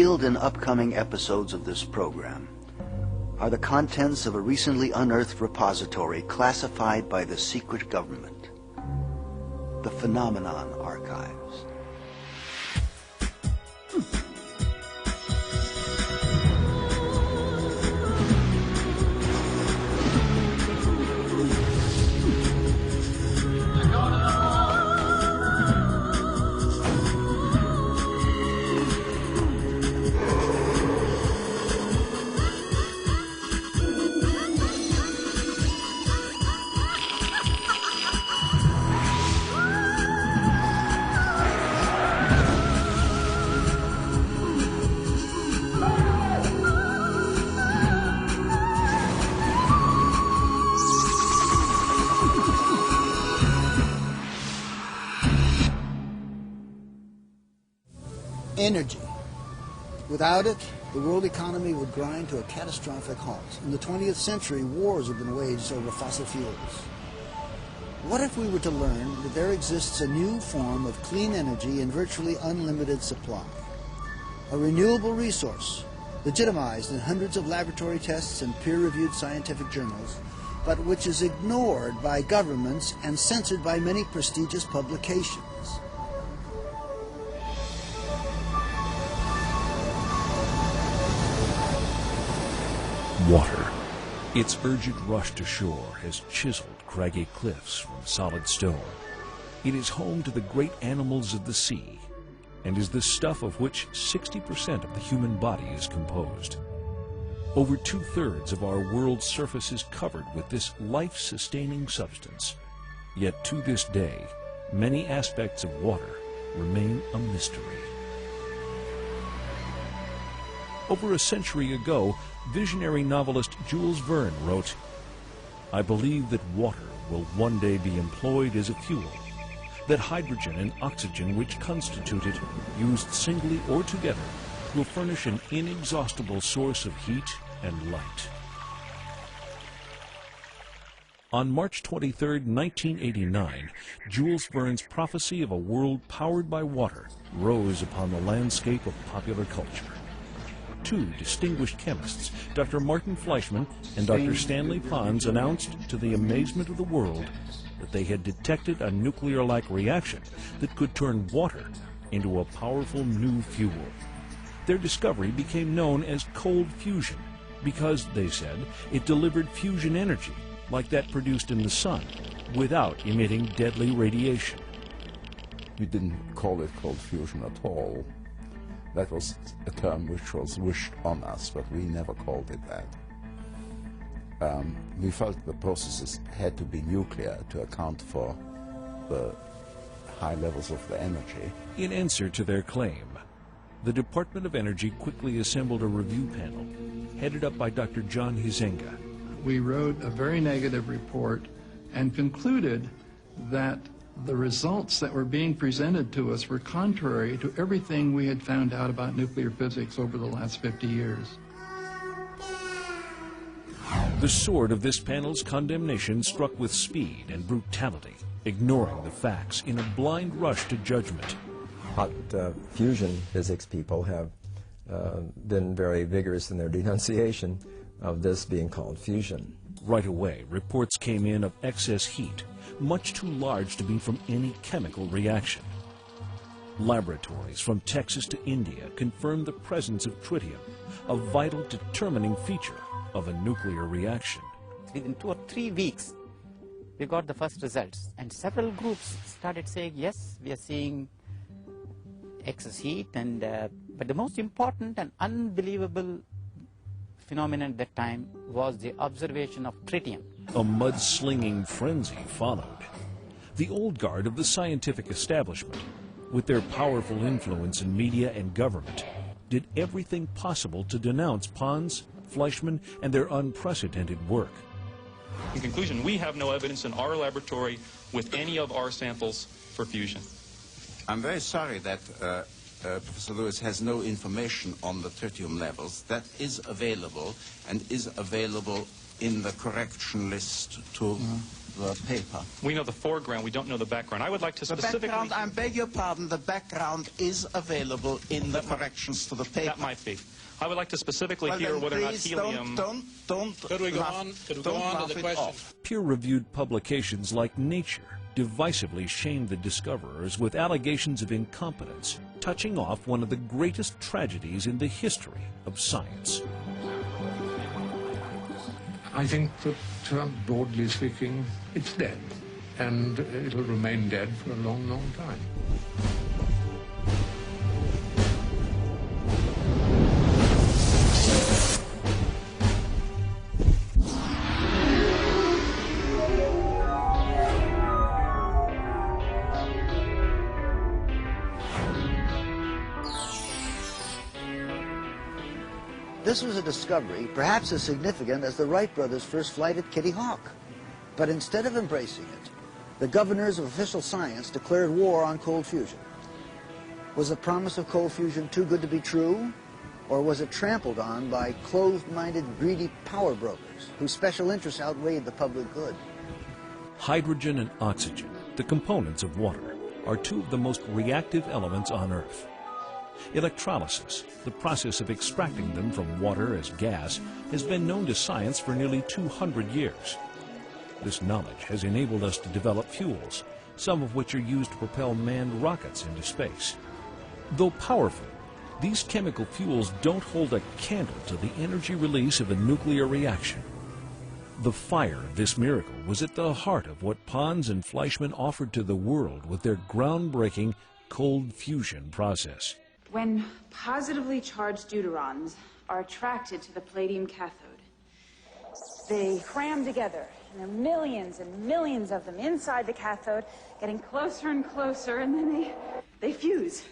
Revealed in upcoming episodes of this program are the contents of a recently unearthed repository classified by the secret government, the Phenomenon Archives. Energy. Without it, the world economy would grind to a catastrophic halt. In the 20th century, wars have been waged over fossil fuels. What if we were to learn that there exists a new form of clean energy in virtually unlimited supply? A renewable resource, legitimized in hundreds of laboratory tests and peer-reviewed scientific journals, but which is ignored by governments and censored by many prestigious publications. Water. Its urgent rush to shore has chiseled craggy cliffs from solid stone. It is home to the great animals of the sea and is the stuff of which 60% of the human body is composed. Over 2/3 of our world's surface is covered with this life-sustaining substance. Yet to this day, many aspects of water remain a mystery. Over a century ago, visionary novelist Jules Verne wrote, "I believe that water will one day be employed as a fuel, that hydrogen and oxygen which constitute it, used singly or together, will furnish an inexhaustible source of heat and light." On March 23, 1989, Jules Verne's prophecy of a world powered by water rose upon the landscape of popular culture. Two distinguished chemists, Dr. Martin Fleischmann and Dr. Stanley Pons, announced to the amazement of the world that they had detected a nuclear-like reaction that could turn water into a powerful new fuel. Their discovery became known as cold fusion because, they said, it delivered fusion energy like that produced in the sun without emitting deadly radiation. We didn't call it cold fusion at all. That was a term which was wished on us, but we never called it that. We felt the processes had to be nuclear to account for the high levels of the energy. In answer to their claim, the Department of Energy quickly assembled a review panel, headed up by Dr. John Huizenga. We wrote a very negative report and concluded that the results that were being presented to us were contrary to everything we had found out about nuclear physics over the last 50 years. The sword of this panel's condemnation struck with speed and brutality, ignoring the facts in a blind rush to judgment. Hot fusion physics people have been very vigorous in their denunciation of this being called fusion. Right away, reports came in of excess heat, much too large to be from any chemical reaction. Laboratories from Texas to India confirmed the presence of tritium, a vital determining feature of a nuclear reaction. Within 2 or 3 weeks, we got the first results, and several groups started saying, yes, we are seeing excess heat, and but the most important and unbelievable phenomenon at that time was the observation of tritium. A mudslinging frenzy followed. The old guard of the scientific establishment, with their powerful influence in media and government, did everything possible to denounce Pons, Fleischmann, and their unprecedented work. In conclusion, we have no evidence in our laboratory with any of our samples for fusion. I'm very sorry that Professor Lewis has no information on the tritium levels. That is available, and is available in the correction list to the paper. We know the foreground. We don't know the background. I would like to specifically... The background, I beg your pardon, the background is available in the corrections to the paper. That might be. I would like to specifically hear whether or not helium... Could we go on? Could we go on to the question? Peer-reviewed publications like Nature divisively shamed the discoverers with allegations of incompetence, touching off one of the greatest tragedies in the history of science. I think that, broadly speaking, it's dead, and it'll remain dead for a long, long time. This was a discovery perhaps as significant as the Wright brothers' first flight at Kitty Hawk. But instead of embracing it, the governors of official science declared war on cold fusion. Was the promise of cold fusion too good to be true? Or was it trampled on by closed-minded, greedy power brokers whose special interests outweighed the public good? Hydrogen and oxygen, the components of water, are two of the most reactive elements on Earth. Electrolysis, the process of extracting them from water as gas, has been known to science for nearly 200 years. This knowledge has enabled us to develop fuels, some of which are used to propel manned rockets into space. Though powerful, these chemical fuels don't hold a candle to the energy release of a nuclear reaction. The fire of this miracle was at the heart of what Pons and Fleischmann offered to the world with their groundbreaking cold fusion process. When positively charged deuterons are attracted to the palladium cathode, they cram together, and there are millions and millions of them inside the cathode, getting closer and closer, and then they fuse,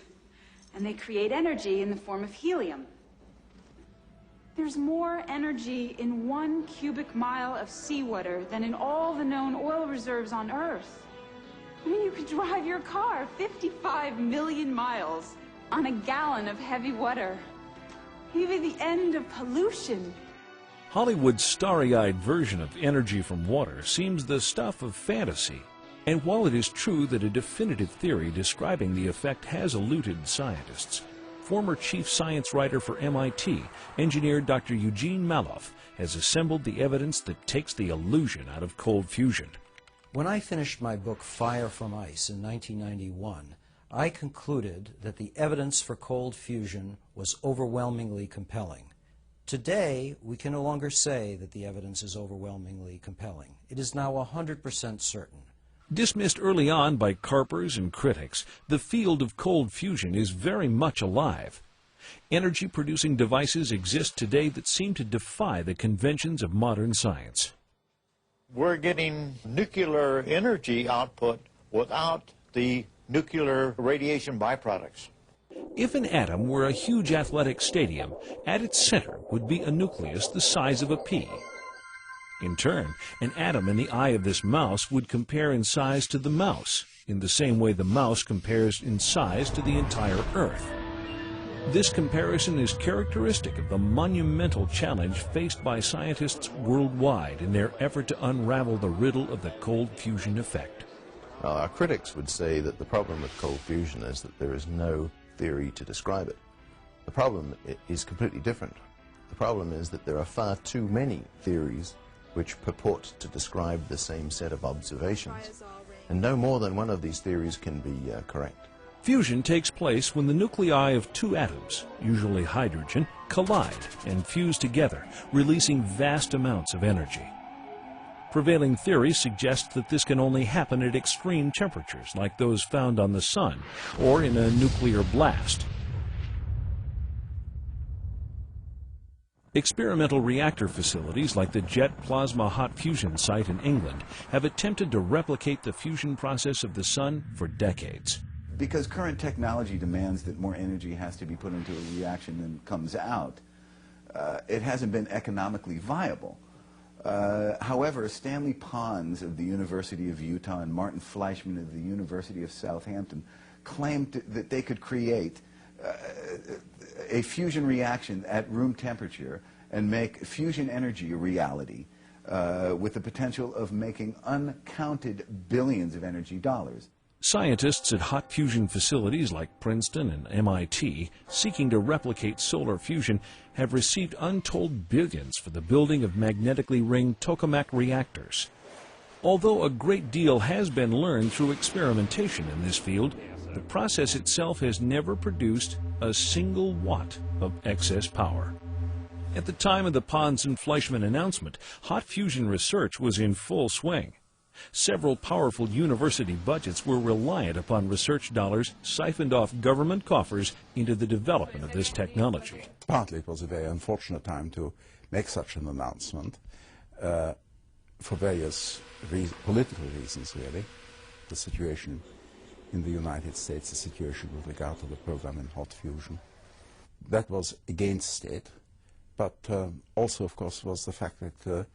and they create energy in the form of helium. There's more energy in 1 cubic mile of seawater than in all the known oil reserves on Earth. I mean, you could drive your car 55 million miles on a gallon of heavy water. Even the end of pollution. Hollywood's starry-eyed version of energy from water seems the stuff of fantasy. And while it is true that a definitive theory describing the effect has eluded scientists, former chief science writer for MIT, engineer Dr. Eugene Maloff, has assembled the evidence that takes the illusion out of cold fusion. When I finished my book Fire from Ice in 1991, I concluded that the evidence for cold fusion was overwhelmingly compelling. Today, we can no longer say that the evidence is overwhelmingly compelling. It is now 100% certain. Dismissed early on by carpers and critics, the field of cold fusion is very much alive. Energy-producing devices exist today that seem to defy the conventions of modern science. We're getting nuclear energy output without the nuclear radiation byproducts. If an atom were a huge athletic stadium, at its center would be a nucleus the size of a pea. In turn, an atom in the eye of this mouse would compare in size to the mouse, in the same way the mouse compares in size to the entire Earth. This comparison is characteristic of the monumental challenge faced by scientists worldwide in their effort to unravel the riddle of the cold fusion effect. Our critics would say that the problem with cold fusion is that there is no theory to describe it. The problem is completely different. The problem is that there are far too many theories which purport to describe the same set of observations, and no more than one of these theories can be correct. Fusion takes place when the nuclei of two atoms, usually hydrogen, collide and fuse together, releasing vast amounts of energy. Prevailing theories suggest that this can only happen at extreme temperatures like those found on the Sun or in a nuclear blast. Experimental reactor facilities like the Jet Plasma Hot Fusion site in England have attempted to replicate the fusion process of the Sun for decades. Because current technology demands that more energy has to be put into a reaction than comes out, it hasn't been economically viable. However, Stanley Pons of the University of Utah and Martin Fleischmann of the University of Southampton claimed that they could create a fusion reaction at room temperature and make fusion energy a reality with the potential of making uncounted billions of energy dollars. Scientists at hot fusion facilities like Princeton and MIT, seeking to replicate solar fusion, have received untold billions for the building of magnetically ringed tokamak reactors. Although a great deal has been learned through experimentation in this field, the process itself has never produced a single watt of excess power. At the time of the Pons and Fleischmann announcement, hot fusion research was in full swing. Several powerful university budgets were reliant upon research dollars siphoned off government coffers into the development of this technology. Partly it was a very unfortunate time to make such an announcement for various political reasons, really. The situation in the United States, the situation with regard to the program in hot fusion. That was against it, but also, of course, was the fact that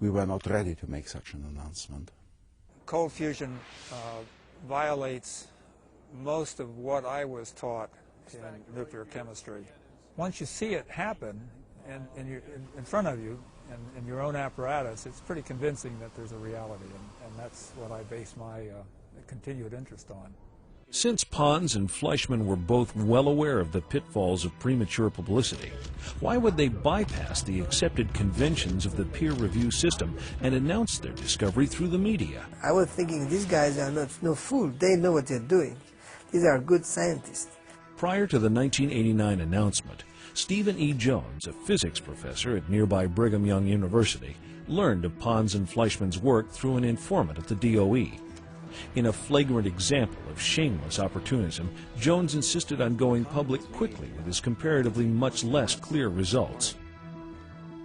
we were not ready to make such an announcement. Cold fusion violates most of what I was taught in nuclear chemistry. Once you see it happen in front of you, in your own apparatus, it's pretty convincing that there's a reality, and that's what I base my continued interest on. Since Pons and Fleischmann were both well aware of the pitfalls of premature publicity, why would they bypass the accepted conventions of the peer review system and announce their discovery through the media? I was thinking, these guys are no fools. They know what they're doing. These are good scientists. Prior to the 1989 announcement, Stephen E. Jones, a physics professor at nearby Brigham Young University, learned of Pons and Fleischmann's work through an informant at the DOE. In a flagrant example of shameless opportunism, Jones insisted on going public quickly with his comparatively much less clear results.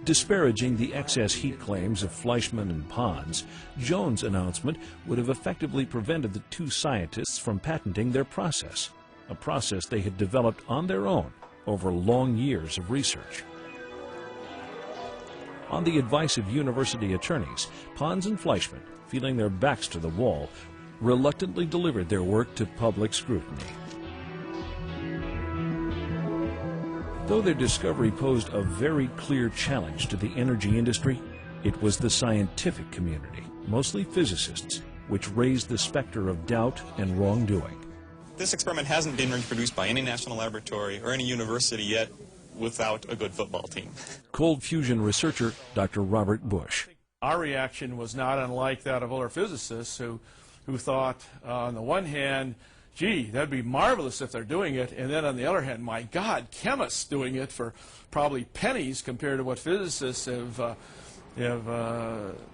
Disparaging the excess heat claims of Fleischmann and Pons, Jones' announcement would have effectively prevented the two scientists from patenting their process, a process they had developed on their own over long years of research. On the advice of university attorneys, Pons and Fleischmann, feeling their backs to the wall, reluctantly delivered their work to public scrutiny. Though their discovery posed a very clear challenge to the energy industry, it was the scientific community, mostly physicists, which raised the specter of doubt and wrongdoing. This experiment hasn't been reproduced by any national laboratory or any university yet without a good football team. Cold fusion researcher Dr. Robert Bush. Our reaction was not unlike that of other physicists who thought, on the one hand, gee, that'd be marvelous if they're doing it, and then on the other hand, my God, chemists doing it for probably pennies compared to what physicists have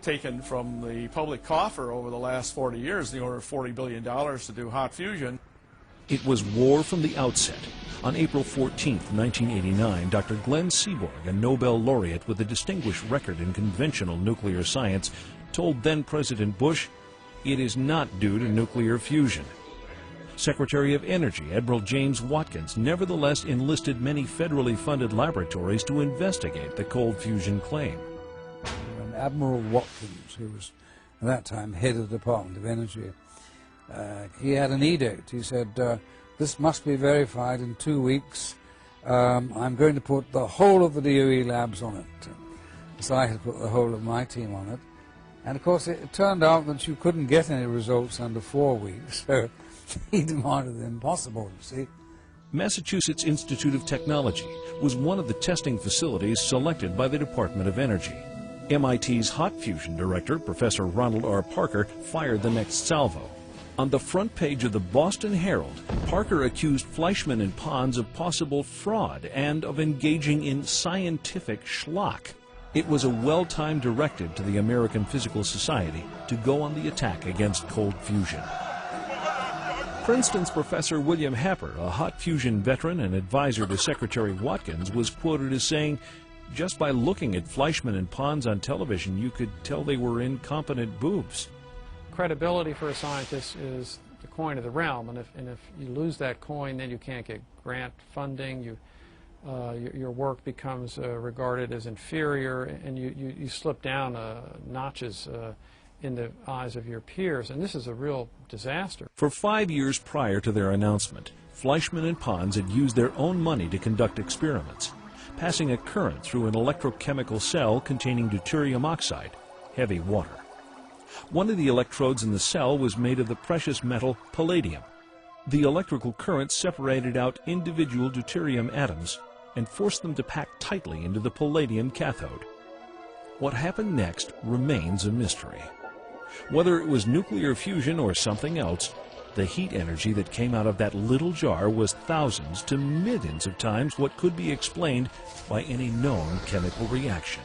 taken from the public coffer over the last 40 years, in the order of $40 billion to do hot fusion. It was war from the outset. On April 14, 1989, Dr. Glenn Seaborg, a Nobel laureate with a distinguished record in conventional nuclear science, told then-President Bush, it is not due to nuclear fusion. Secretary of Energy Admiral James Watkins nevertheless enlisted many federally funded laboratories to investigate the cold fusion claim. And Admiral Watkins, who was at that time head of the Department of Energy, he had an edict. He said, this must be verified in 2 weeks. I'm going to put the whole of the DOE labs on it. So I had put the whole of my team on it. And of course it turned out that you couldn't get any results under 4 weeks, so he demanded the impossible, you see. Massachusetts Institute of Technology was one of the testing facilities selected by the Department of Energy. MIT's hot fusion director, Professor Ronald R. Parker, fired the next salvo. On the front page of the Boston Herald, Parker accused Fleischmann and Pons of possible fraud and of engaging in scientific schlock. It was a well-timed directive to the American Physical Society to go on the attack against cold fusion. Princeton's Professor William Happer, a hot fusion veteran and advisor to Secretary Watkins, was quoted as saying, just by looking at Fleischmann and Pons on television, you could tell they were incompetent boobs. Credibility for a scientist is the coin of the realm, and if you lose that coin, then you can't get grant funding. Your work becomes regarded as inferior, and you slip down notches in the eyes of your peers, and this is a real disaster. For 5 years prior to their announcement, Fleischmann and Pons had used their own money to conduct experiments, passing a current through an electrochemical cell containing deuterium oxide, heavy water. One of the electrodes in the cell was made of the precious metal palladium. The electrical current separated out individual deuterium atoms and forced them to pack tightly into the palladium cathode. What happened next remains a mystery. Whether it was nuclear fusion or something else, the heat energy that came out of that little jar was thousands to millions of times what could be explained by any known chemical reaction.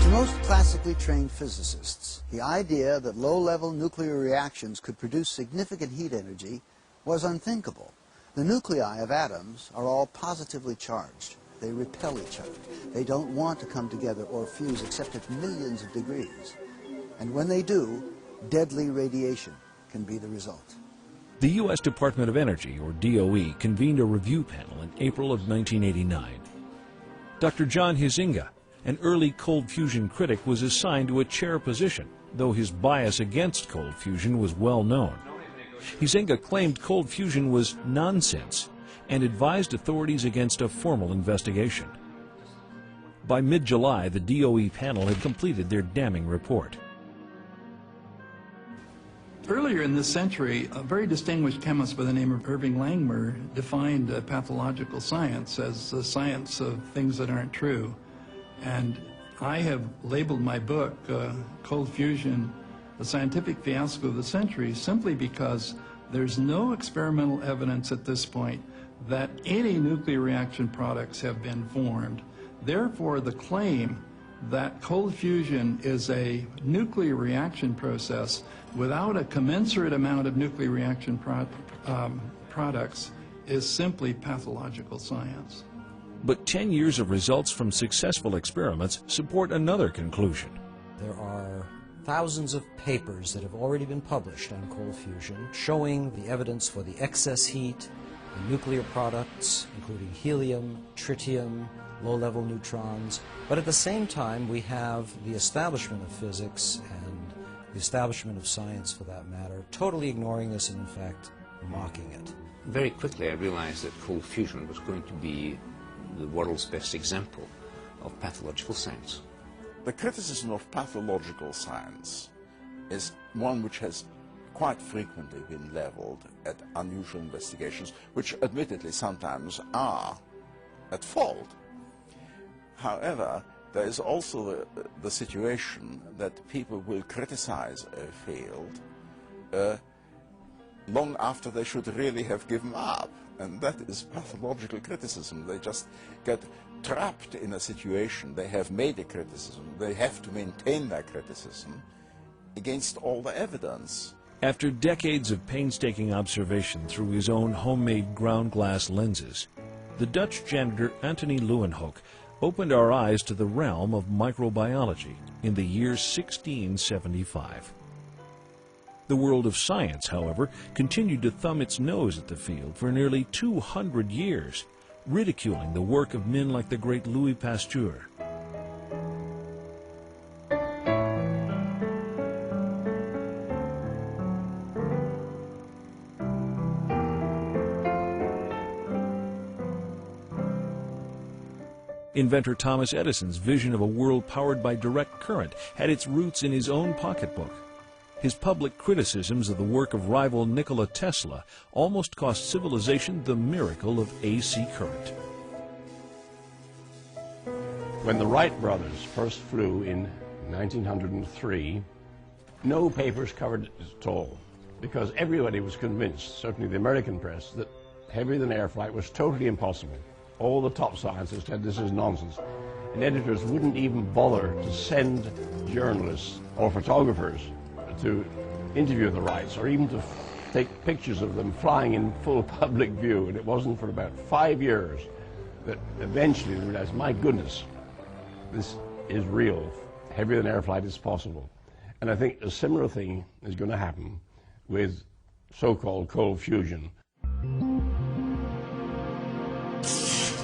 To most classically trained physicists, the idea that low-level nuclear reactions could produce significant heat energy was unthinkable. The nuclei of atoms are all positively charged. They repel each other. They don't want to come together or fuse except at millions of degrees. And when they do, deadly radiation can be the result. The U.S. Department of Energy, or DOE, convened a review panel in April of 1989. Dr. John Huizinga, an early cold fusion critic, was assigned to a chair position, though his bias against cold fusion was well known. Huizinga claimed cold fusion was nonsense and advised authorities against a formal investigation. By mid-July, the DOE panel had completed their damning report. Earlier in this century, a very distinguished chemist by the name of Irving Langmuir defined pathological science as the science of things that aren't true. And I have labeled my book, Cold Fusion, the scientific fiasco of the century, simply because there's no experimental evidence at this point that any nuclear reaction products have been formed. Therefore, the claim that cold fusion is a nuclear reaction process without a commensurate amount of nuclear reaction products is simply pathological science. But 10 years of results from successful experiments support another conclusion. There are thousands of papers that have already been published on cold fusion showing the evidence for the excess heat, the nuclear products, including helium, tritium, low-level neutrons. But at the same time, we have the establishment of physics and the establishment of science, for that matter, totally ignoring this and, in fact, mocking it. Very quickly, I realized that cold fusion was going to be the world's best example of pathological science. The criticism of pathological science is one which has quite frequently been leveled at unusual investigations, which admittedly sometimes are at fault. However, there is also the situation that people will criticize a field long after they should really have given up. And that is pathological criticism. They just get trapped in a situation. They have made a criticism. They have to maintain that criticism against all the evidence. After decades of painstaking observation through his own homemade ground glass lenses, the Dutch janitor Antony Leeuwenhoek opened our eyes to the realm of microbiology in the year 1675. The world of science, however, continued to thumb its nose at the field for nearly 200 years, ridiculing the work of men like the great Louis Pasteur. Inventor Thomas Edison's vision of a world powered by direct current had its roots in his own pocketbook. His public criticisms of the work of rival Nikola Tesla almost cost civilization the miracle of AC current. When the Wright brothers first flew in 1903, no papers covered it at all, because everybody was convinced, certainly the American press, that heavier-than-air flight was totally impossible. All the top scientists said this is nonsense. And editors wouldn't even bother to send journalists or photographers to interview the Wrights, or even to take pictures of them flying in full public view. And it wasn't for about 5 years that eventually they realized, my goodness, this is real. Heavier-than-air flight is possible. And I think a similar thing is going to happen with so-called cold fusion.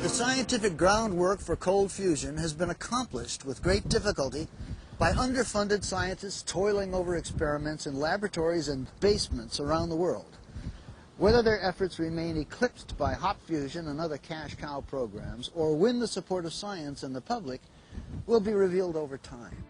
The scientific groundwork for cold fusion has been accomplished with great difficulty by underfunded scientists toiling over experiments in laboratories and basements around the world. Whether their efforts remain eclipsed by hot fusion and other cash cow programs or win the support of science and the public will be revealed over time.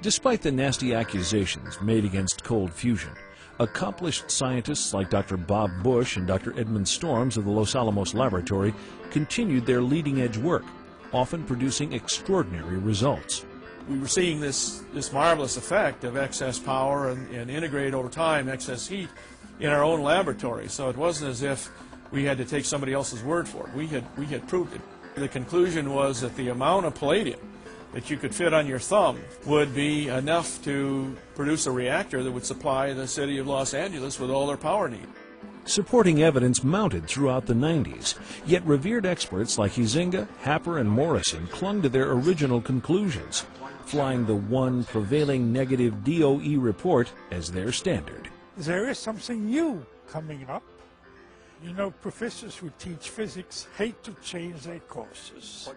Despite the nasty accusations made against cold fusion, accomplished scientists like Dr. Bob Bush and Dr. Edmund Storms of the Los Alamos Laboratory continued their leading-edge work, often producing extraordinary results. We were seeing this marvelous effect of excess power and integrate over time excess heat in our own laboratory. So it wasn't as if we had to take somebody else's word for it. We had proved it. The conclusion was that the amount of palladium that you could fit on your thumb would be enough to produce a reactor that would supply the city of Los Angeles with all their power need. Supporting evidence mounted throughout the 90s, yet revered experts like Huizinga, Happer, and Morrison clung to their original conclusions, flying the one prevailing negative DOE report as their standard. There is something new coming up. You know, professors who teach physics hate to change their courses.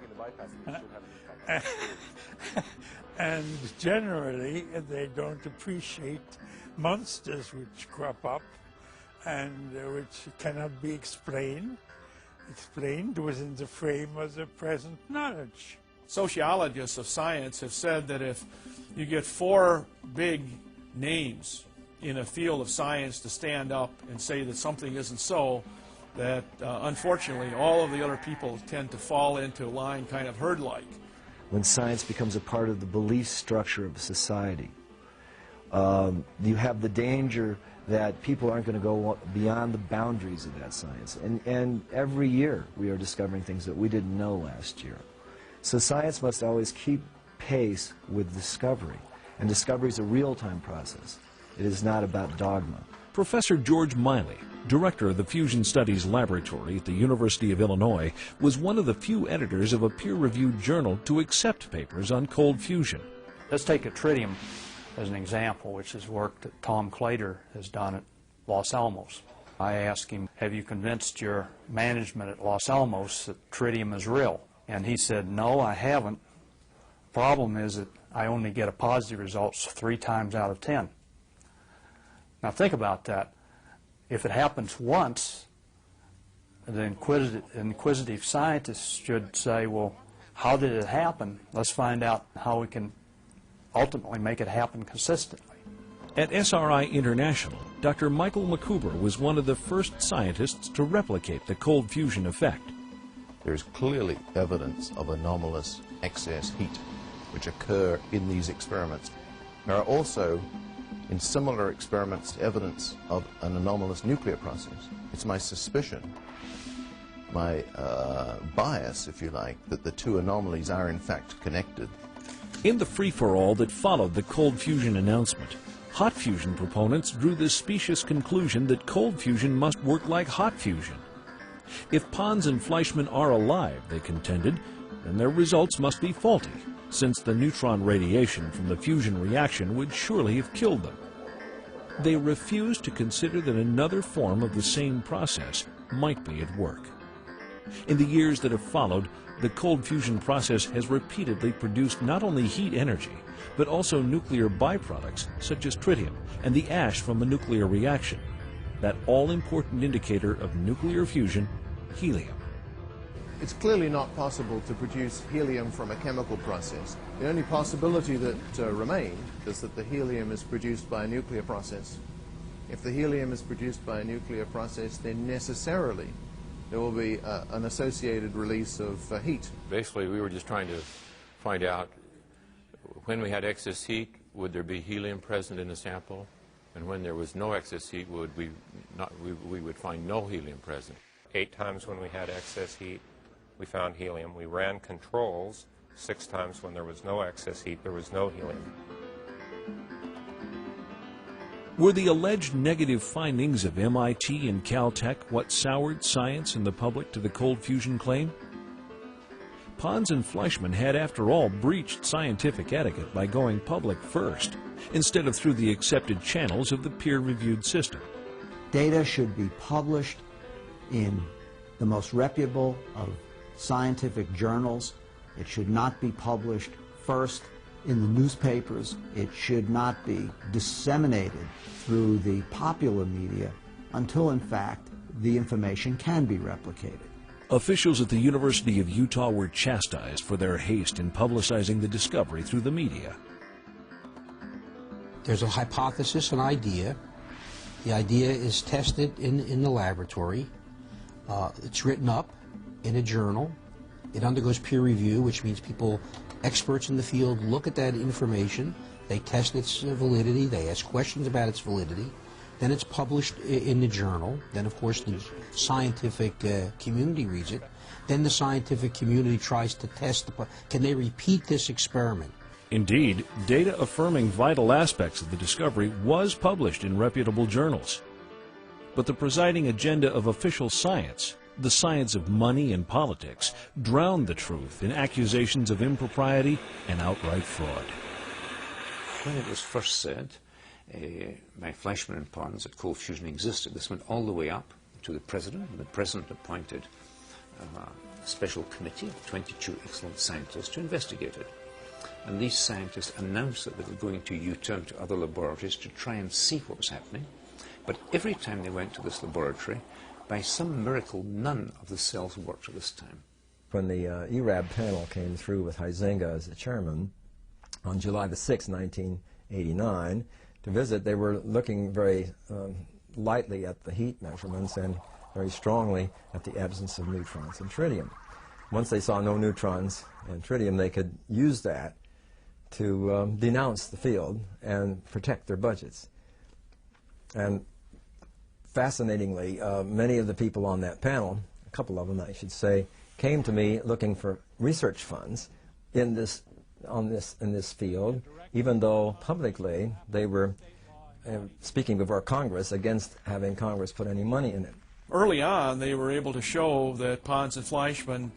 And generally, they don't appreciate monsters which crop up and which cannot be explained within the frame of the present knowledge. Sociologists of science have said that if you get 4 big names in a field of science to stand up and say that something isn't so, that unfortunately all of the other people tend to fall into line kind of herd-like. When science becomes a part of the belief structure of a society, you have the danger that people aren't going to go beyond the boundaries of that science. And every year we are discovering things that we didn't know last year. So science must always keep pace with discovery. And discovery is a real-time process. It is not about dogma. Professor George Miley, director of the Fusion Studies Laboratory at the University of Illinois, was one of the few editors of a peer-reviewed journal to accept papers on cold fusion. Let's take tritium as an example, which is work that Tom Claytor has done at Los Alamos. I asked him, have you convinced your management at Los Alamos that tritium is real? And he said, no, I haven't. The problem is that I only get a positive results 3 times out of 10. Now think about that. If it happens once, the inquisitive scientists should say, well, how did it happen? Let's find out how we can ultimately make it happen consistently. At SRI International, Dr. Michael McCuber was one of the first scientists to replicate the cold fusion effect. There's clearly evidence of anomalous excess heat which occur in these experiments. There are also, in similar experiments, evidence of an anomalous nuclear process. It's my suspicion, my bias, if you like, that the 2 anomalies are in fact connected. In the free-for-all that followed the cold fusion announcement, hot fusion proponents drew the specious conclusion that cold fusion must work like hot fusion. If Pons and Fleischmann are alive, they contended, then their results must be faulty, since the neutron radiation from the fusion reaction would surely have killed them. They refused to consider that another form of the same process might be at work. In the years that have followed, the cold fusion process has repeatedly produced not only heat energy, but also nuclear byproducts such as tritium and the ash from a nuclear reaction, that all-important indicator of nuclear fusion, helium. It's clearly not possible to produce helium from a chemical process. The only possibility that remained is that the helium is produced by a nuclear process. If the helium is produced by a nuclear process, then necessarily there will be an associated release of heat. Basically, we were just trying to find out when we had excess heat, would there be helium present in the sample? And when there was no excess heat, we would find no helium present. 8 times when we had excess heat, we found helium. We ran controls 6 times when there was no excess heat, there was no helium. Were the alleged negative findings of MIT and Caltech what soured science and the public to the cold fusion claim? Pons and Fleischmann had, after all, breached scientific etiquette by going public first, instead of through the accepted channels of the peer-reviewed system. Data should be published in the most reputable of scientific journals. It should not be published first in the newspapers. It should not be disseminated through the popular media until, in fact, the information can be replicated. Officials at the University of Utah were chastised for their haste in publicizing the discovery through the media. There's a hypothesis, an idea. The idea is tested in the laboratory. It's written up in a journal. It undergoes peer review, which means people, experts in the field, look at that information. They test its validity. They ask questions about its validity. Then it's published in the journal. Then, of course, the scientific community reads it. Then the scientific community tries to test, can they repeat this experiment? Indeed, data affirming vital aspects of the discovery was published in reputable journals. But the presiding agenda of official science, the science of money and politics, drowned the truth in accusations of impropriety and outright fraud. When it was first said by Fleischmann and Pons that cold fusion existed, this went all the way up to the President, and the President appointed a special committee of 22 excellent scientists to investigate it. And these scientists announced that they were going to U-turn to other laboratories to try and see what was happening. But every time they went to this laboratory, by some miracle, none of the cells worked at this time. When the ERAB panel came through with Huizenga as the chairman on July the 6th, 1989, to visit, they were looking very lightly at the heat measurements and very strongly at the absence of neutrons and tritium. Once they saw no neutrons and tritium, they could use that to denounce the field and protect their budgets. And fascinatingly, many of the people on that panel, a couple of them I should say, came to me looking for research funds in this field, even though publicly they were speaking before Congress against having Congress put any money in it. Early on, they were able to show that Pons and Fleischmann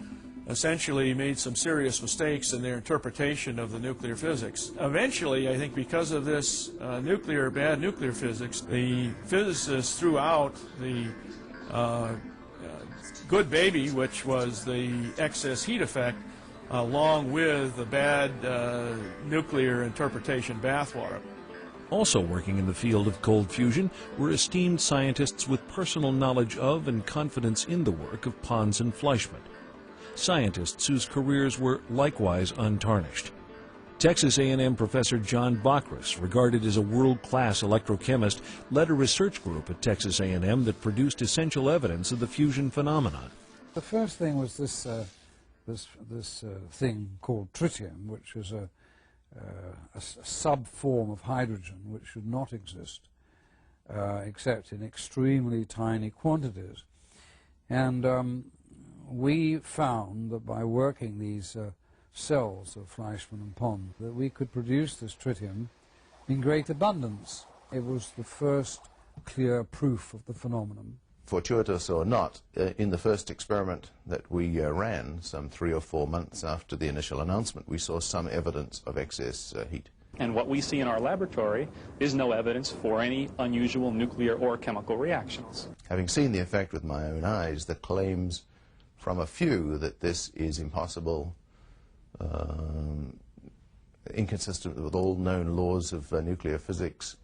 essentially made some serious mistakes in their interpretation of the nuclear physics. Eventually, I think because of this bad nuclear physics, the physicists threw out the good baby, which was the excess heat effect, along with the bad nuclear interpretation bathwater. Also working in the field of cold fusion were esteemed scientists with personal knowledge of and confidence in the work of Pons and Fleischmann. Scientists whose careers were likewise untarnished. Texas A&M professor John Bachrus, regarded as a world-class electrochemist, led a research group at Texas A&M that produced essential evidence of the fusion phenomenon. The first thing was this thing called tritium, which is a sub-form of hydrogen which should not exist except in extremely tiny quantities. And we found that by working these cells of Fleischmann and Pons that we could produce this tritium in great abundance. It was the first clear proof of the phenomenon. Fortuitous or not, in the first experiment that we ran some 3 or 4 months after the initial announcement, we saw some evidence of excess heat. And what we see in our laboratory is no evidence for any unusual nuclear or chemical reactions. Having seen the effect with my own eyes, the claims from a few that this is impossible, inconsistent with all known laws of nuclear physics,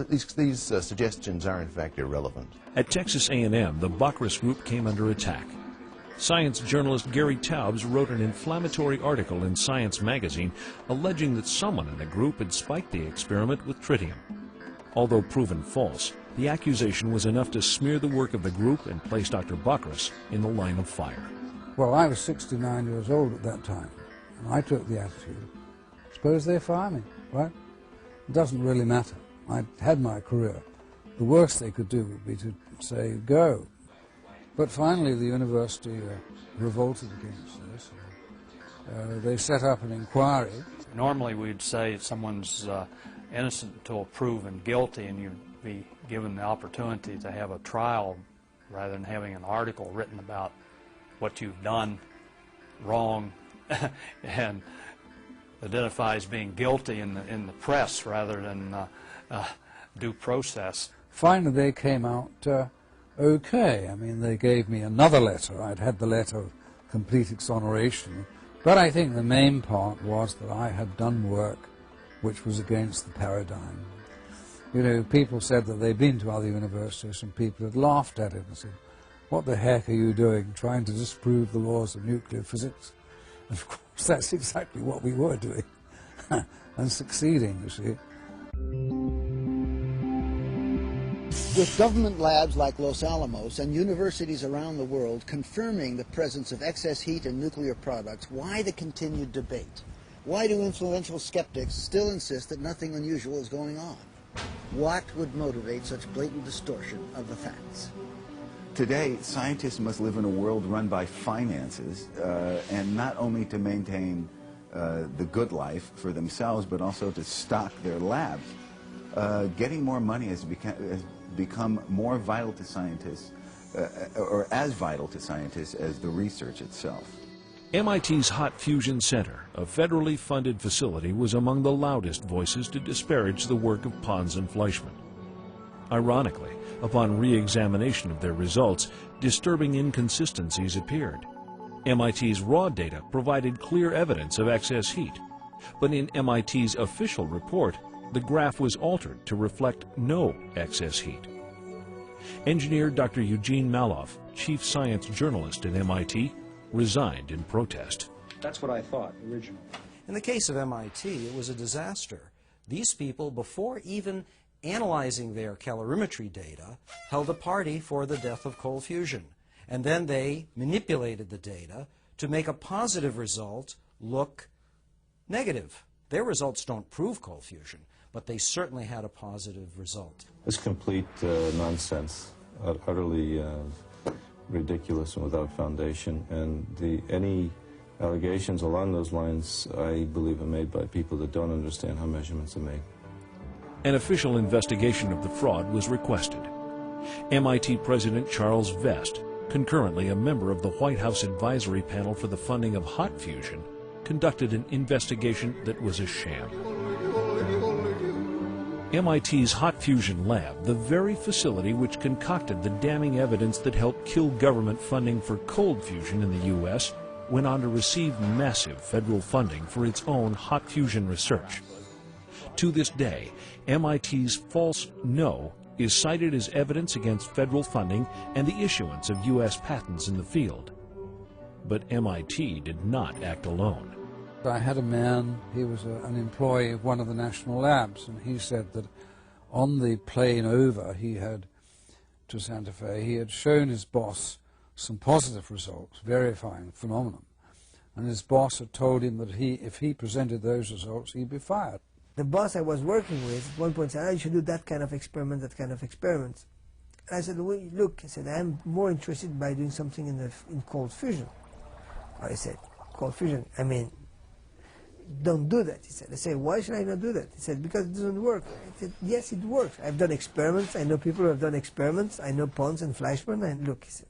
these suggestions are in fact irrelevant. At Texas A&M, the Bachrus group came under attack. Science journalist Gary Taubes wrote an inflammatory article in Science magazine alleging that someone in the group had spiked the experiment with tritium. Although proven false, the accusation was enough to smear the work of the group and place Dr. Bachrus in the line of fire. Well, I was 69 years old at that time, and I took the attitude, suppose they fire me, right? It doesn't really matter. I'd had my career. The worst they could do would be to say, go. But finally the university revolted against this. They set up an inquiry. Normally we'd say someone's innocent until proven guilty, and you'd be given the opportunity to have a trial rather than having an article written about what you've done wrong and identifies being guilty in the press rather than due process. Finally they came out okay. I mean, they gave me another letter. I'd had the letter of complete exoneration, but I think the main part was that I had done work which was against the paradigm. You know, people said that they'd been to other universities and people had laughed at it and said, what the heck are you doing, trying to disprove the laws of nuclear physics? And of course, that's exactly what we were doing, and succeeding, you see. With government labs like Los Alamos and universities around the world confirming the presence of excess heat in nuclear products, why the continued debate? Why do influential skeptics still insist that nothing unusual is going on? What would motivate such blatant distortion of the facts? Today, scientists must live in a world run by finances, and not only to maintain the good life for themselves, but also to stock their labs. Getting more money has become more vital to scientists, or as vital to scientists as the research itself. MIT's Hot Fusion Center, a federally funded facility, was among the loudest voices to disparage the work of Pons and Fleischmann. Ironically, upon re-examination of their results, disturbing inconsistencies appeared. MIT's raw data provided clear evidence of excess heat, but in MIT's official report, the graph was altered to reflect no excess heat. Engineer Dr. Eugene Maloff, chief science journalist at MIT, resigned in protest. That's what I thought originally. In the case of MIT, it was a disaster. These people, before even analyzing their calorimetry data, held a party for the death of cold fusion. And then they manipulated the data to make a positive result look negative. Their results don't prove cold fusion, but they certainly had a positive result. It's complete nonsense, utterly ridiculous and without foundation, and any allegations along those lines, I believe, are made by people that don't understand how measurements are made. An official investigation of the fraud was requested. MIT President Charles Vest, concurrently a member of the White House Advisory Panel for the Funding of Hot Fusion, conducted an investigation that was a sham. MIT's Hot Fusion Lab, the very facility which concocted the damning evidence that helped kill government funding for cold fusion in the U.S., went on to receive massive federal funding for its own hot fusion research. To this day, MIT's false no is cited as evidence against federal funding and the issuance of U.S. patents in the field. But MIT did not act alone. I had a man, he was an employee of one of the national labs, and he said that on the plane over to Santa Fe, he had shown his boss some positive results, verifying the phenomenon. And his boss had told him that if he presented those results, he'd be fired. The boss I was working with at one point said, you should do that kind of experiment, that kind of experiments. And I said, well, look, I said, I'm more interested by doing something in cold fusion. I said, cold fusion, I mean, don't do that, he said. I said, why should I not do that? He said, because it doesn't work. I said, yes, it works. I've done experiments. I know people who have done experiments. I know Pons and Fleischmann. And look, he said,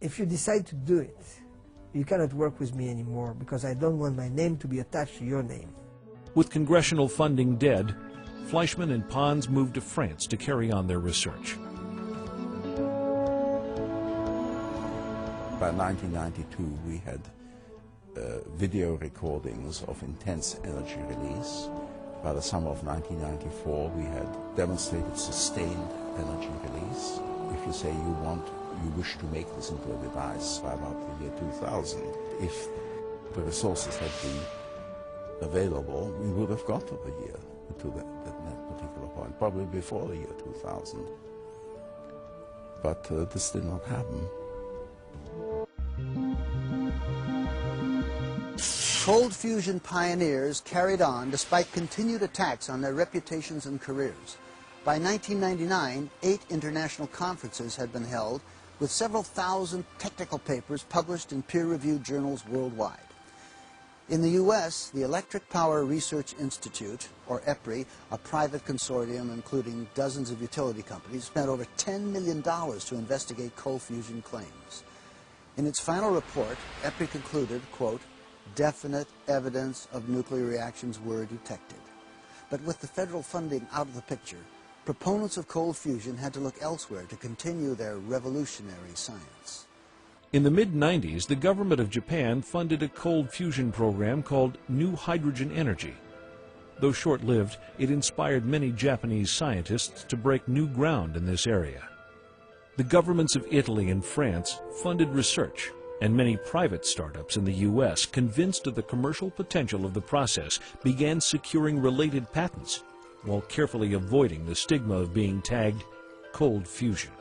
if you decide to do it, you cannot work with me anymore because I don't want my name to be attached to your name. With congressional funding dead, Fleischmann and Pons moved to France to carry on their research. By 1992, we had video recordings of intense energy release. By the summer of 1994, we had demonstrated sustained energy release. If you say you wish to make this into a device by about the year 2000, if the resources had been available, we would have got to that particular point, probably before the year 2000. But this did not happen. Cold fusion pioneers carried on despite continued attacks on their reputations and careers. By 1999, 8 international conferences had been held with several thousand technical papers published in peer-reviewed journals worldwide. In the U.S., the Electric Power Research Institute, or EPRI, a private consortium including dozens of utility companies, spent over $10 million to investigate cold fusion claims. In its final report, EPRI concluded, quote, definite evidence of nuclear reactions were detected. But with the federal funding out of the picture, proponents of cold fusion had to look elsewhere to continue their revolutionary science. In the mid-90s, the government of Japan funded a cold fusion program called New Hydrogen Energy. Though short-lived, it inspired many Japanese scientists to break new ground in this area. The governments of Italy and France funded research, and many private startups in the U.S., convinced of the commercial potential of the process, began securing related patents, while carefully avoiding the stigma of being tagged cold fusion.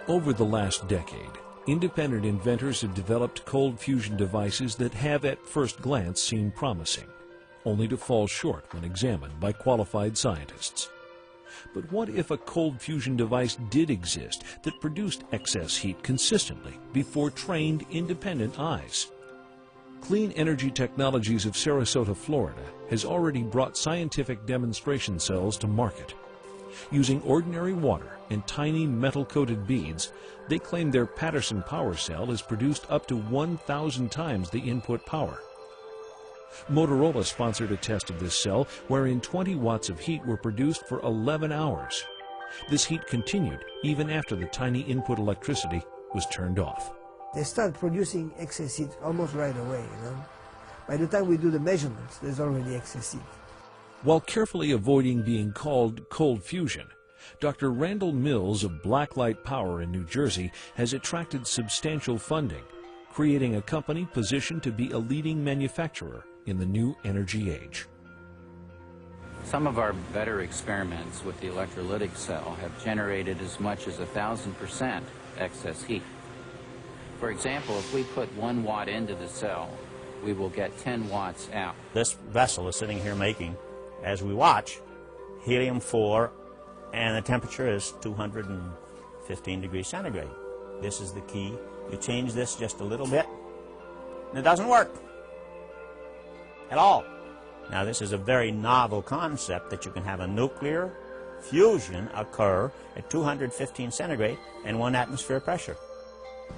Over the last decade, independent inventors have developed cold fusion devices that have at first glance seemed promising, only to fall short when examined by qualified scientists. But what if a cold fusion device did exist that produced excess heat consistently before trained independent eyes? Clean Energy Technologies of Sarasota, Florida, has already brought scientific demonstration cells to market. Using ordinary water and tiny metal-coated beads, they claim their Patterson power cell has produced up to 1,000 times the input power. Motorola sponsored a test of this cell wherein 20 watts of heat were produced for 11 hours. This heat continued even after the tiny input electricity was turned off. They start producing excess heat almost right away, By the time we do the measurements, there's already excess heat. While carefully avoiding being called cold fusion, Dr. Randall Mills of Blacklight Power in New Jersey has attracted substantial funding, creating a company positioned to be a leading manufacturer in the new energy age. Some of our better experiments with the electrolytic cell have generated as much as 1,000% excess heat. For example, if we put 1 watt into the cell, we will get 10 watts out. This vessel is sitting here making, as we watch, helium-4, and the temperature is 215 degrees centigrade. This is the key. You change this just a little bit, and it doesn't work at all. Now, this is a very novel concept that you can have a nuclear fusion occur at 215 centigrade and 1 atmosphere pressure.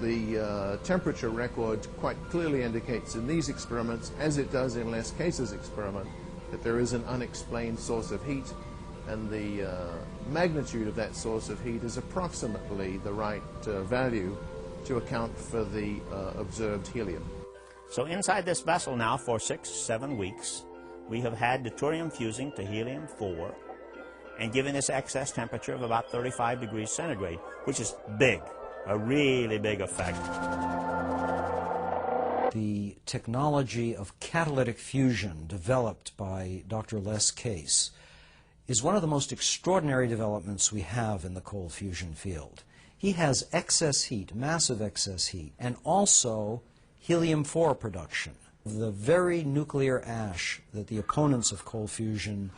The temperature record quite clearly indicates in these experiments, as it does in Les Case's experiment, that there is an unexplained source of heat, and the magnitude of that source of heat is approximately the right value to account for the observed helium. So inside this vessel now for 6-7 weeks, we have had deuterium fusing to helium-4 and given this excess temperature of about 35 degrees centigrade, which is big, a really big effect. The technology of catalytic fusion developed by Dr. Les Case is one of the most extraordinary developments we have in the cold fusion field. He has excess heat, massive excess heat, and also helium-4 production, the very nuclear ash that the opponents of cold fusion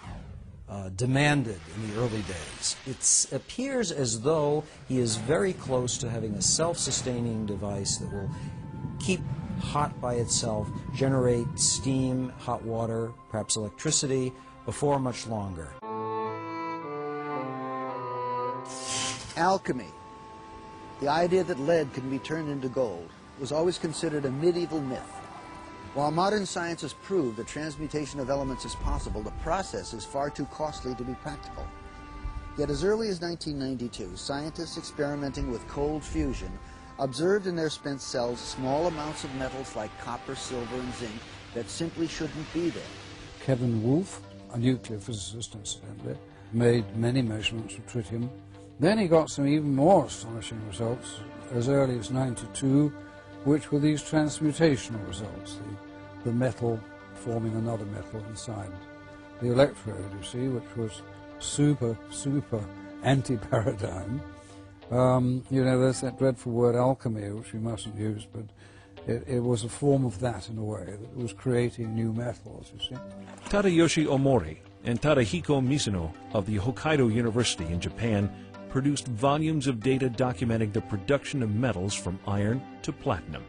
demanded in the early days. It appears as though he is very close to having a self-sustaining device that will keep hot by itself, generate steam, hot water, perhaps electricity, before much longer. Alchemy, the idea that lead can be turned into gold, was always considered a medieval myth. While modern science has proved that transmutation of elements is possible, the process is far too costly to be practical. Yet as early as 1992, scientists experimenting with cold fusion observed in their spent cells small amounts of metals like copper, silver, and zinc that simply shouldn't be there. Kevin Wolf, a nuclear physicist incidentally, made many measurements of tritium. Then he got some even more astonishing results as early as '92, which were these transmutational results, the metal forming another metal inside the electrode, you see, which was super anti-paradigm. You know, there's that dreadful word alchemy, which we mustn't use, but it was a form of that in a way, that it was creating new metals, you see. Tadayoshi Omori and Tadahiko Mizuno of the Hokkaido University in Japan produced volumes of data documenting the production of metals from iron to platinum.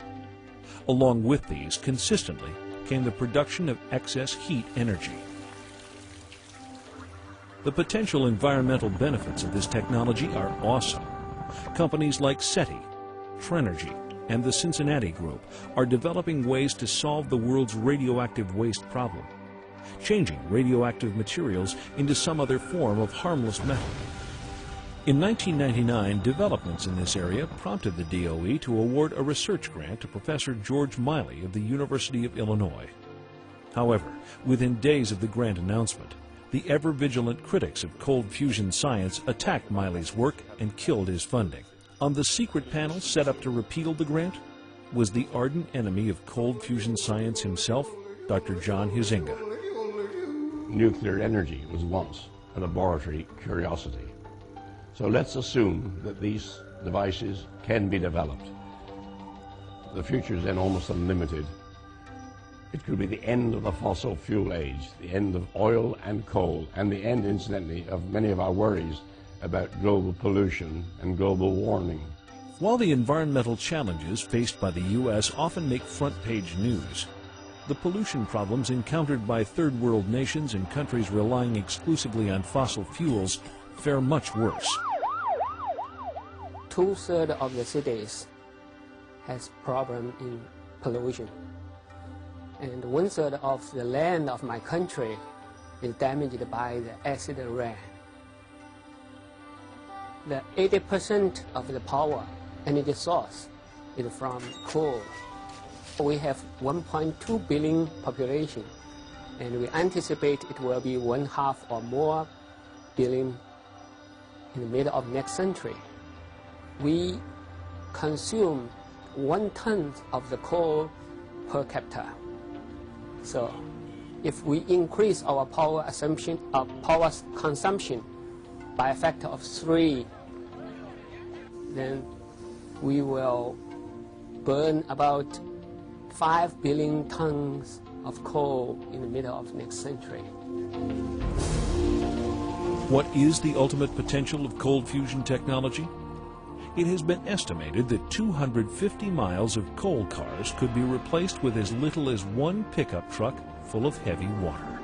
Along with these, consistently, came the production of excess heat energy. The potential environmental benefits of this technology are awesome. Companies like SETI, Trenergy, and the Cincinnati Group are developing ways to solve the world's radioactive waste problem, changing radioactive materials into some other form of harmless metal. In 1999, developments in this area prompted the DOE to award a research grant to Professor George Miley of the University of Illinois. However, within days of the grant announcement, the ever-vigilant critics of cold fusion science attacked Miley's work and killed his funding. On the secret panel set up to repeal the grant was the ardent enemy of cold fusion science himself, Dr. John Huizinga. Nuclear energy was once a laboratory curiosity. So let's assume that these devices can be developed. The future is then almost unlimited. It could be the end of the fossil fuel age, the end of oil and coal, and the end, incidentally, of many of our worries about global pollution and global warming. While the environmental challenges faced by the U.S. often make front-page news, the pollution problems encountered by third world nations and countries relying exclusively on fossil fuels fare much worse. 2/3 of the cities has problem in pollution, and 1/3 of the land of my country is damaged by the acid rain. The 80% of the power energy source is from coal. We have 1.2 billion population, and we anticipate it will be 1/2 or more billion in the middle of next century. We consume 1 ton of the coal per capita. So if we increase our power consumption by a factor of 3, then we will burn about 5 billion tons of coal in the middle of next century. What is the ultimate potential of cold fusion technology? It has been estimated that 250 miles of coal cars could be replaced with as little as 1 pickup truck full of heavy water.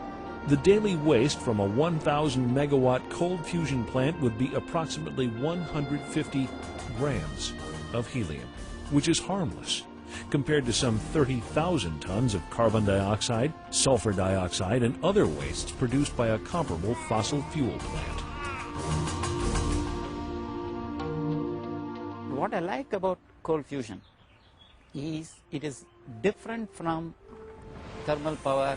The daily waste from a 1,000 megawatt cold fusion plant would be approximately 150 grams of helium, which is harmless compared to some 30,000 tons of carbon dioxide, sulfur dioxide, and other wastes produced by a comparable fossil fuel plant. What I like about cold fusion is it is different from thermal power,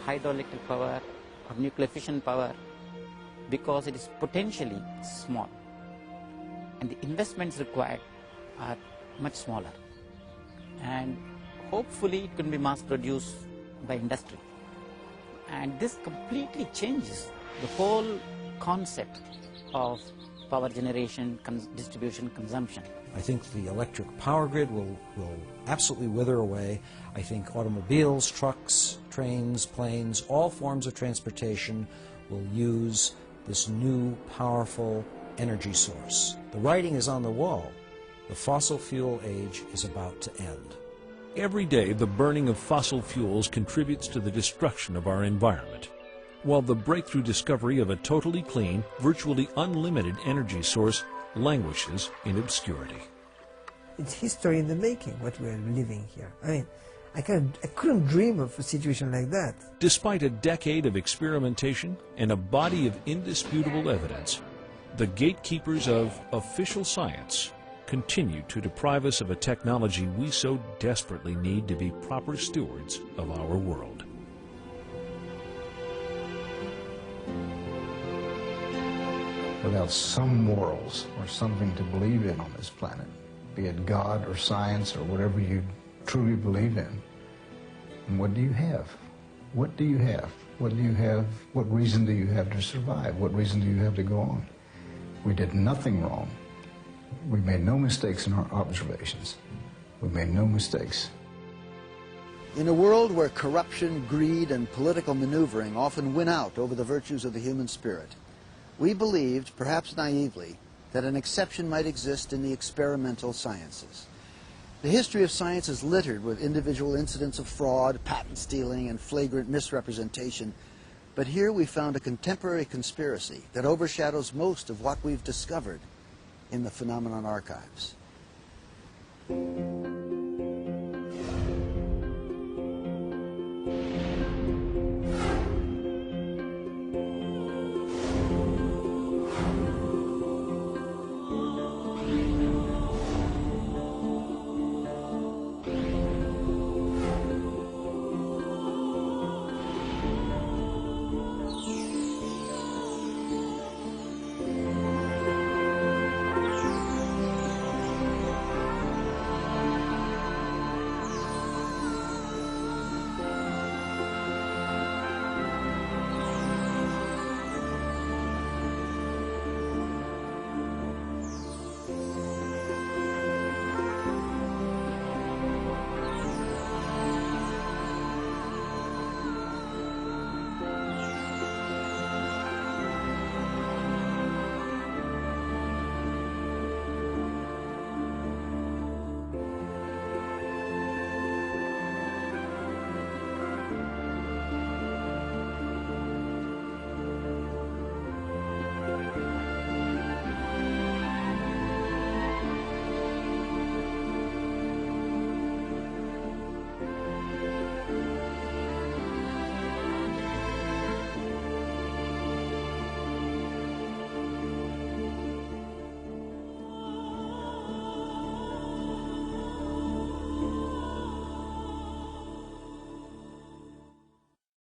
hydroelectric power, or nuclear fission power because it is potentially small and the investments required are much smaller, and hopefully it can be mass produced by industry, and this completely changes the whole concept of power generation, distribution, consumption. I think the electric power grid will absolutely wither away. I think automobiles, trucks, trains, planes, all forms of transportation will use this new powerful energy source. The writing is on the wall. The fossil fuel age is about to end. Every day, the burning of fossil fuels contributes to the destruction of our environment, while the breakthrough discovery of a totally clean, virtually unlimited energy source languishes in obscurity. It's history in the making, what we're living here. I mean, I couldn't dream of a situation like that. Despite a decade of experimentation and a body of indisputable evidence, the gatekeepers of official science continue to deprive us of a technology we so desperately need to be proper stewards of our world. Without some morals or something to believe in on this planet, be it God or science or whatever you truly believe in, and what do you have? What do you have? What do you have? What reason do you have to survive? What reason do you have to go on? We did nothing wrong. We made no mistakes in our observations. We made no mistakes. In a world where corruption, greed, and political maneuvering often win out over the virtues of the human spirit, we believed, perhaps naively, that an exception might exist in the experimental sciences. The history of science is littered with individual incidents of fraud, patent stealing, and flagrant misrepresentation, but here we found a contemporary conspiracy that overshadows most of what we've discovered in the phenomenon archives.